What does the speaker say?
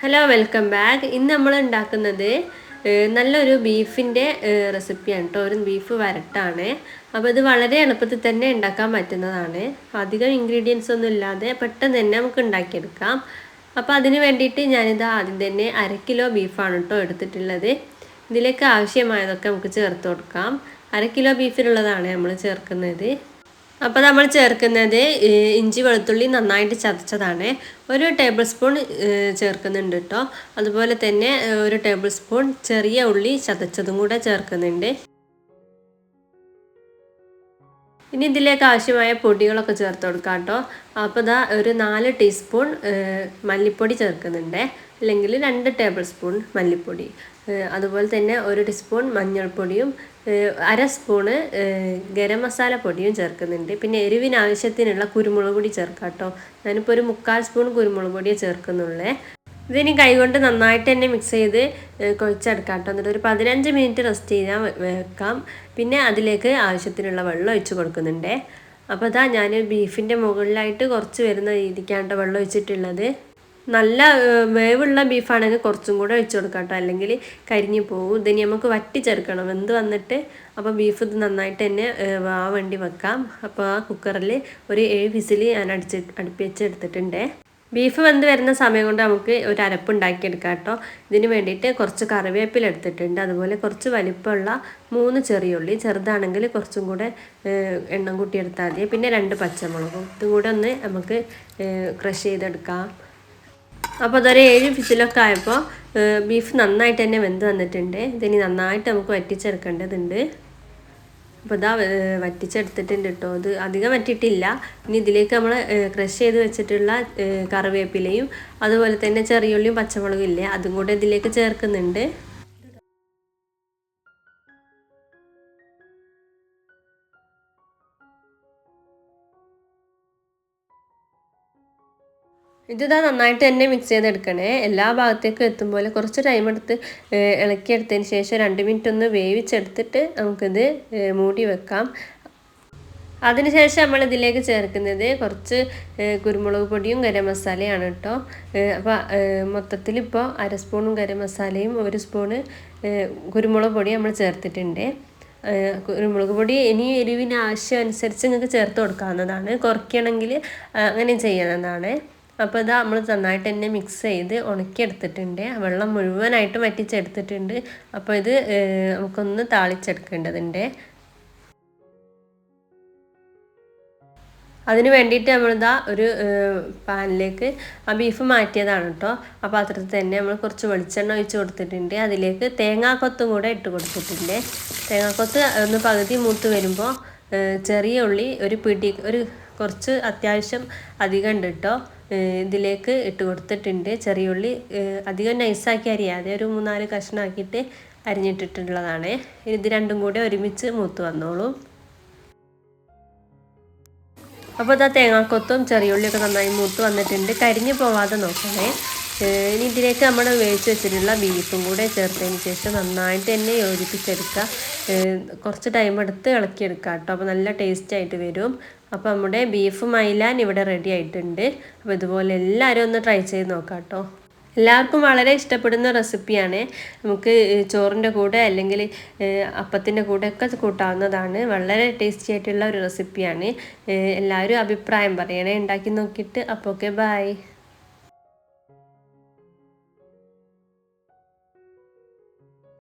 Hello welcome back. ഇന്ന് നമ്മൾ ഉണ്ടാക്കുന്നത് നല്ലൊരു ബീഫിൻ്റെ റെസിപ്പിയാണ് കേട്ടോ. ഒരു ബീഫ് വരട്ടാണ്. അപ്പോൾ ഇത് വളരെ എളുപ്പത്തിൽ തന്നെ ഉണ്ടാക്കാൻ പറ്റുന്നതാണ്. അധികം ഇൻഗ്രീഡിയൻസ് ഒന്നും ഇല്ലാതെ പെട്ടെന്ന് തന്നെ നമുക്ക് ഉണ്ടാക്കിയെടുക്കാം. അപ്പോൾ അതിന് വേണ്ടിയിട്ട് ഞാനിത് ആദ്യം തന്നെ 1/2 കിലോ ബീഫാണ് കേട്ടോ എടുത്തിട്ടുള്ളത്. ഇതിലേക്ക് ആവശ്യമായതൊക്കെ നമുക്ക് ചേർത്ത് കൊടുക്കാം. 1/2 കിലോ ബീഫിലുള്ളതാണ് നമ്മൾ ചേർക്കുന്നത്. അപ്പോൾ നമ്മൾ ചേർക്കുന്നത് ഇഞ്ചി വെളുത്തുള്ളി നന്നായിട്ട് ചതച്ചതാണ്. 1 ടേബിൾ സ്പൂൺ ചേർക്കുന്നുണ്ട് കേട്ടോ. അതുപോലെ തന്നെ 1 ടേബിൾ സ്പൂൺ ചെറിയ ഉള്ളി ചതച്ചതും കൂടെ ചേർക്കുന്നുണ്ട്. ഇനി ഇതിലേക്ക് ആവശ്യമായ പൊടികളൊക്കെ ചേർത്ത് കൊടുക്കാം കേട്ടോ. അപ്പോൾ ഇതാ ഒരു 4 ടീസ്പൂൺ മല്ലിപ്പൊടി ചേർക്കുന്നുണ്ട്, അല്ലെങ്കിൽ 2 ടേബിൾ സ്പൂൺ മല്ലിപ്പൊടി. അതുപോലെ തന്നെ 1 ടീസ്പൂൺ മഞ്ഞൾപ്പൊടിയും 1/2 സ്പൂണ് ഗരം മസാല പൊടിയും ചേർക്കുന്നുണ്ട്. പിന്നെ എരിവിന് ആവശ്യത്തിനുള്ള കുരുമുളക് പൊടി ചേർക്കാം കേട്ടോ. ഞാനിപ്പോൾ ഒരു 1/4 സ്പൂൺ കുരുമുളക് പൊടിയെ ചേർക്കുന്നുള്ളേ. ഇതിനി കൈകൊണ്ട് നന്നായിട്ട് തന്നെ മിക്സ് ചെയ്ത് കുഴച്ചെടുക്കാം കേട്ടോ. എന്നിട്ട് ഒരു 15 മിനിറ്റ് റെസ്റ്റ് ചെയ്യാൻ വെക്കാം. പിന്നെ അതിലേക്ക് ആവശ്യത്തിനുള്ള വെള്ളം ഒഴിച്ച് കൊടുക്കുന്നുണ്ട്. അപ്പോൾ ഇതാ ഞാൻ ബീഫിൻ്റെ മുകളിലായിട്ട് കുറച്ച് വരുന്ന രീതിക്കാണ് വെള്ളം ഒഴിച്ചിട്ടുള്ളത്. നല്ല വേവുള്ള ബീഫാണെങ്കിൽ കുറച്ചും കൂടെ ഒഴിച്ച് കൊടുക്കാം കേട്ടോ, അല്ലെങ്കിൽ കരിഞ്ഞു പോകും. ഇതിനി നമുക്ക് വറ്റിച്ചെടുക്കണം വെന്ത് വന്നിട്ട്. അപ്പോൾ ബീഫ് ഇത് നന്നായിട്ട് തന്നെ വേണ്ടി വെക്കാം. അപ്പോൾ ആ കുക്കറിൽ ഒരു 7 വിസിൽ ഞാൻ അടുപ്പിച്ചെടുത്തിട്ടുണ്ട്. ബീഫ് വെന്ത് വരുന്ന സമയം കൊണ്ട് നമുക്ക് ഒരു അരപ്പ് ഉണ്ടാക്കിയെടുക്കാം കേട്ടോ. ഇതിന് വേണ്ടിയിട്ട് കുറച്ച് കറിവേപ്പില എടുത്തിട്ടുണ്ട്. അതുപോലെ കുറച്ച് വലിപ്പമുള്ള 3 ചെറിയുള്ളി, ചെറുതാണെങ്കിൽ കുറച്ചും കൂടെ എണ്ണം കൂട്ടിയെടുത്താൽ മതി. പിന്നെ 2 പച്ചമുളകും ഇതും കൂടെ ഒന്ന് നമുക്ക് ക്രഷ് ചെയ്തെടുക്കാം. അപ്പോൾ അതൊരു 7 വിസിലൊക്കെ ആയപ്പോൾ ബീഫ് നന്നായിട്ട് തന്നെ വെന്ത് വന്നിട്ടുണ്ട്. ഇതിനി നന്നായിട്ട് നമുക്ക് വറ്റിച്ചെടുക്കേണ്ടതുണ്ട്. അപ്പോൾ ഇതാ വറ്റിച്ചെടുത്തിട്ടുണ്ട് കേട്ടോ. ഇത് അധികം വറ്റിയിട്ടില്ല. ഇനി ഇതിലേക്ക് നമ്മൾ ക്രഷ് ചെയ്ത് വെച്ചിട്ടുള്ള കറിവേപ്പിലയും അതുപോലെ തന്നെ ചെറിയുള്ളിയും പച്ചമുളകും ഇല്ലേ, അതും കൂടെ ഇതിലേക്ക് ചേർക്കുന്നുണ്ട്. ഇതിതാ നന്നായിട്ട് തന്നെ മിക്സ് ചെയ്തെടുക്കണേ. എല്ലാ ഭാഗത്തേക്കും എത്തുമ്പോൾ കുറച്ച് ടൈം എടുത്ത് ഇളക്കിയെടുത്തതിന് ശേഷം 2 മിനിറ്റ് ഒന്ന് വേവിച്ചെടുത്തിട്ട് നമുക്കിത് മൂടി വെക്കാം. അതിനുശേഷം നമ്മൾ ഇതിലേക്ക് ചേർക്കുന്നത് കുറച്ച് കുരുമുളക് പൊടിയും ഗരം മസാലയാണ് കേട്ടോ. അപ്പോൾ മൊത്തത്തിൽ ഇപ്പോൾ 1/2 സ്പൂണും ഗരം മസാലയും 1 സ്പൂണ് കുരുമുളക് പൊടിയും നമ്മൾ ചേർത്തിട്ടുണ്ട്. കുരുമുളക് പൊടി ഇനി എരിവിന് ആവശ്യം അനുസരിച്ച് നിങ്ങൾക്ക് ചേർത്ത് കൊടുക്കാവുന്നതാണ്. കുറയ്ക്കണമെങ്കിൽ അങ്ങനെ ചെയ്യുന്നതാണ്. അപ്പോൾ ഇതാ നമ്മൾ നന്നായിട്ട് തന്നെ മിക്സ് ചെയ്ത് ഉണക്കിയെടുത്തിട്ടുണ്ട്. വെള്ളം മുഴുവനായിട്ട് വറ്റിച്ചെടുത്തിട്ടുണ്ട്. അപ്പോൾ ഇത് നമുക്കൊന്ന് താളിച്ചെടുക്കേണ്ടതുണ്ട്. അതിന് വേണ്ടിയിട്ട് നമ്മളിതാ ഒരു പാനിലേക്ക് ആ ബീഫ് മാറ്റിയതാണ് കേട്ടോ. ആ പാത്രത്തിൽ തന്നെ നമ്മൾ കുറച്ച് വെളിച്ചെണ്ണ ഒഴിച്ച് കൊടുത്തിട്ടുണ്ട്. അതിലേക്ക് തേങ്ങാക്കൊത്തും കൂടെ ഇട്ട് കൊടുത്തിട്ടുണ്ട്. തേങ്ങാക്കൊത്ത് ഒന്ന് പകുതി മൂത്ത് വരുമ്പോൾ ചെറിയ ഉള്ളി ഒരു കുറച്ച് അത്യാവശ്യം അധികം ഉണ്ട് കേട്ടോ, ഇതിലേക്ക് ഇട്ട് കൊടുത്തിട്ടുണ്ട്. ചെറിയ ഉള്ളി അധികം നൈസാക്കി അരിയാതെ ഒരു 3-4 കഷ്ണമാക്കിയിട്ട് അരിഞ്ഞിട്ടിട്ടുള്ളതാണ്. ഇത് രണ്ടും കൂടെ ഒരുമിച്ച് മൂത്ത് വന്നോളൂ. അപ്പോൾ ഇതാ തേങ്ങാക്കൊത്തും ചെറിയുള്ളിയൊക്കെ നന്നായി മൂത്ത് വന്നിട്ടുണ്ട്. കരിഞ്ഞു പോവാതെ നോക്കണേ. ഇനി ഇതിലേക്ക് നമ്മൾ വേവിച്ച് വെച്ചിട്ടുള്ള ബീഫും കൂടെ ചേർത്തതിന് ശേഷം നന്നായിട്ട് തന്നെ യോജിപ്പിച്ചെടുക്കുക. കുറച്ച് ടൈം എടുത്ത് ഇളക്കിയെടുക്കുക കേട്ടോ. അപ്പോൾ നല്ല ടേസ്റ്റ് ആയിട്ട് വരും. അപ്പോൾ നമ്മുടെ ബീഫ് മൈലാൻ ഇവിടെ റെഡി ആയിട്ടുണ്ട്. അപ്പോൾ ഇതുപോലെ എല്ലാവരും ഒന്ന് ട്രൈ ചെയ്ത് നോക്കാം കേട്ടോ. എല്ലാവർക്കും വളരെ ഇഷ്ടപ്പെടുന്ന റെസിപ്പിയാണ്. നമുക്ക് ചോറിൻ്റെ കൂടെ അല്ലെങ്കിൽ അപ്പത്തിൻ്റെ കൂടെ ഒക്കെ കൂട്ടാവുന്നതാണ്. വളരെ ടേസ്റ്റി ആയിട്ടുള്ള ഒരു റെസിപ്പിയാണ്. എല്ലാവരും അഭിപ്രായം പറയണേ ഉണ്ടാക്കി നോക്കിയിട്ട്. അപ്പോൾ ഓക്കെ, ബൈ.